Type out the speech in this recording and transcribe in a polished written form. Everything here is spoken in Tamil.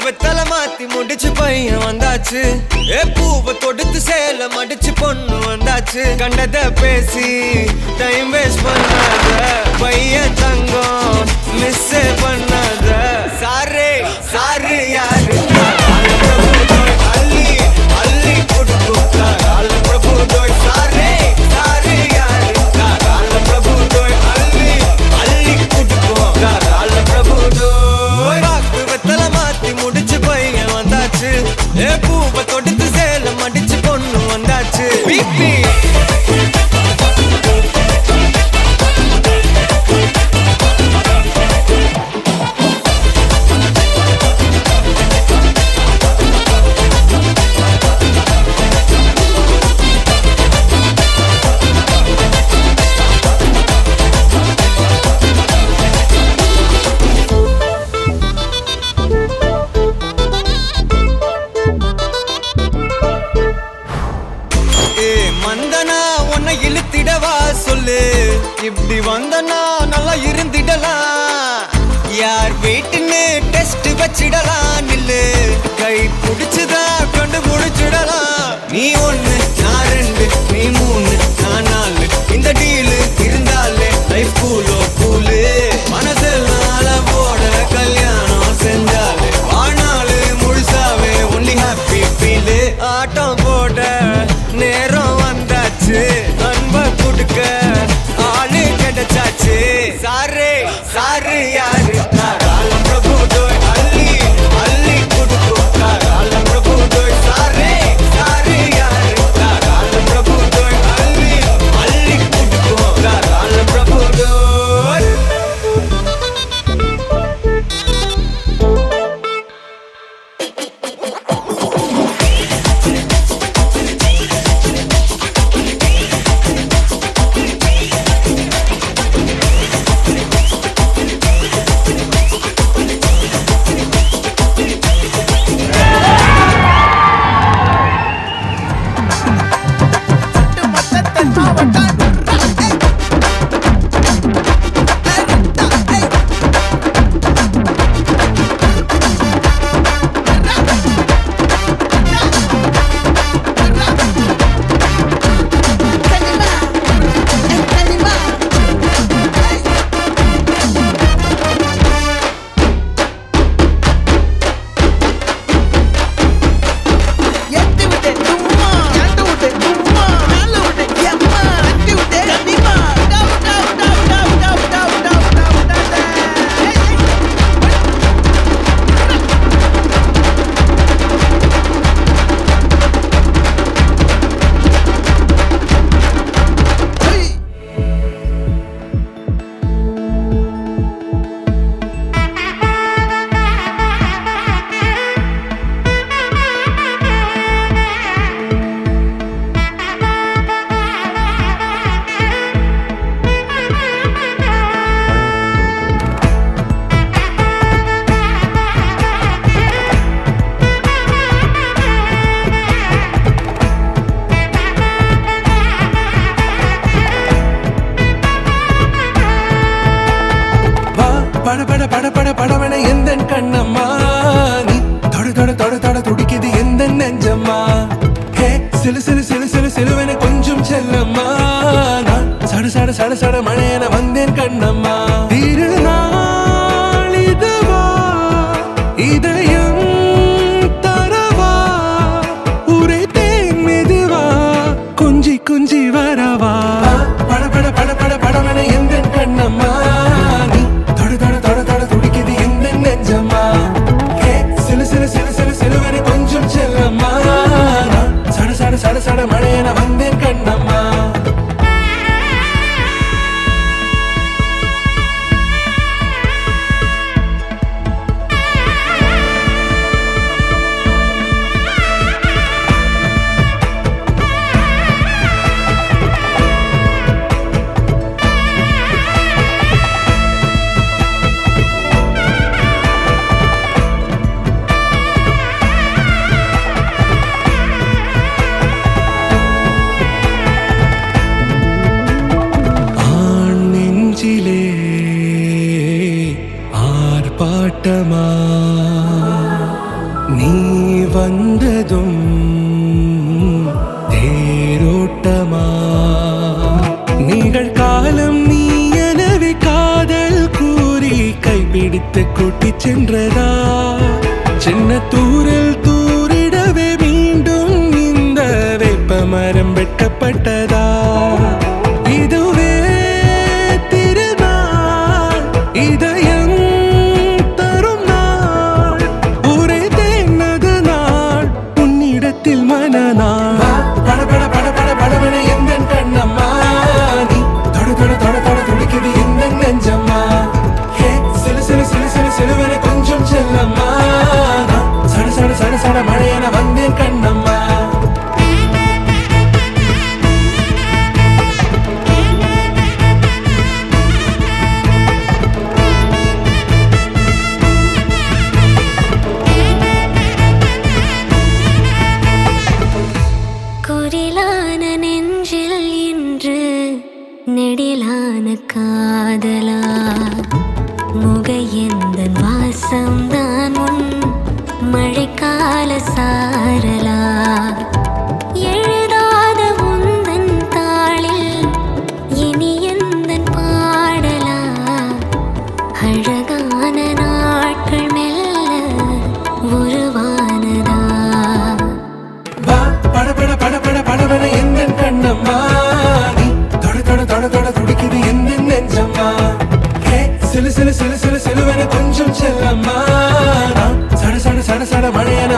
வெத்தல மாத்தி முடிச்சு பையன் வந்தாச்சு. பூவை தொடுத்து சேல மடிச்சு பொண்ணு வந்தாச்சு. கண்டத பேசி டைம் வேஸ்ட் பண்ணாத பையன் தங்கம் மிஸ் பண்ணாத. சாரு சாரு யாரு அள்ளி அள்ளி கொடுக்கும் கால பிரபு தோய். சாரே சாரு யாரு கால பிரபு தோய். அள்ளி அள்ளி கொடுக்கும் கால பிரபு தோய். பாக்கு வெத்தல மாத்தி முடிச்சு பையன் வந்தாச்சு. பூவை தொடுத்து சேல மடிச்சு பொண்ணு வந்தாச்சு. பிபி மந்தனா உன்னை இழுத்திடவா சொல்லு. இப்படி வந்தனா நல்லா இருந்திடலாம். யார் வீட்டுன்னு டெஸ்ட் வச்சிடலாம். நில்லு கை பிடிச்சுதா கண்டு முடிச்சிடலாம். நீ ஒண்ணு நான் ரெண்டு நீ மூணு நான் நாலு. இந்த டீலு இருந்தாலே லைஃப் கூலோ கூலு. மனசெல்லாம் அளவோட கல்யாணம் செஞ்சாலே ஆனாலு முழுசாவே ஒன்லி ஹாப்பி ஃபீலு. ஆட்டம் போட நேரம் வந்தாச்சு. அன்ப கொடுக்க ஆளு கிடைச்சாச்சு. சாரு சாரு யாரு கால பிரபு தோய். அள்ளி அள்ளி கொடுக்கும் கால பிரபு தோய். சாரே சாரு யாரு கால பிரபு தோய். அள்ளி அள்ளி கொடுக்கும் கால பிரபு தோய். பட பட பட பட படவன எந்தன் கண்ணம்மா. நீ தொட தொட தொட தொட துடிக்குது எந்த நெஞ்சம்மா. ஹே சிலு சிலு சிலு சிலு சிலுவன கொஞ்சம் செல்லம்மா. நான் சட சட சட சட மழையன வந்தேன் கண்ணம்மா. திருநாள் இதுவா இதயம் தரவா உரைத்தேன் மெதுவா கொஞ்சி கொஞ்சி வரவா. பட பட பட பட படவன எந்தன் கண்ணம்மா. சட சட மழையன வந்தேன் கண்ணம்மா. வந்ததும் தேரோட்டமா நிகழ்காலம் நீ எனவே காதல் கூறி கைப்பிடித்து கூட்டிச் சென்றதா சின்ன தூரல் தூரிடவே மீண்டும் இந்த வேப்பமரம் வெட்டப்பட்டதா இதுவே திருநாள் இதயம் தரும் நாள் ஒரே தேனது நாள் உன்னிடத்தில் மனநாள் பட பட பட பட படவென எந்தன் கண்ணம்மா நீ தொட தொட தொட தொட துடிக்குது எந்தன் நெஞ்சம்மா ஹே சிலு சிலு சிலு சிலு சிலுவென கொஞ்சம் செல்லம்மா சட சட சட சட மழையென வந்தேன் கண்ணம்மா குரிலான நெஞ்சில் இன்று நெடிலான காதலா முகையந்தன் வாசம்தான் உன் மழைக்கால சாரலா எழுதாத உந்தன் தாளில் இனி எந்தன் பாடலா அழகான நாட்கள் மெல்ல உருவானதா வா பட பட பட பட படவென எந்தன் கண்ணம்மா நீ தொட தொட தொட தொட துடிக்குது எந்தன் நெஞ்சம்மா ஹே சிலு சிலு சிலு சிலு சிலுவென கொஞ்சம் செல்லம்மா சட சட சட சட மழையென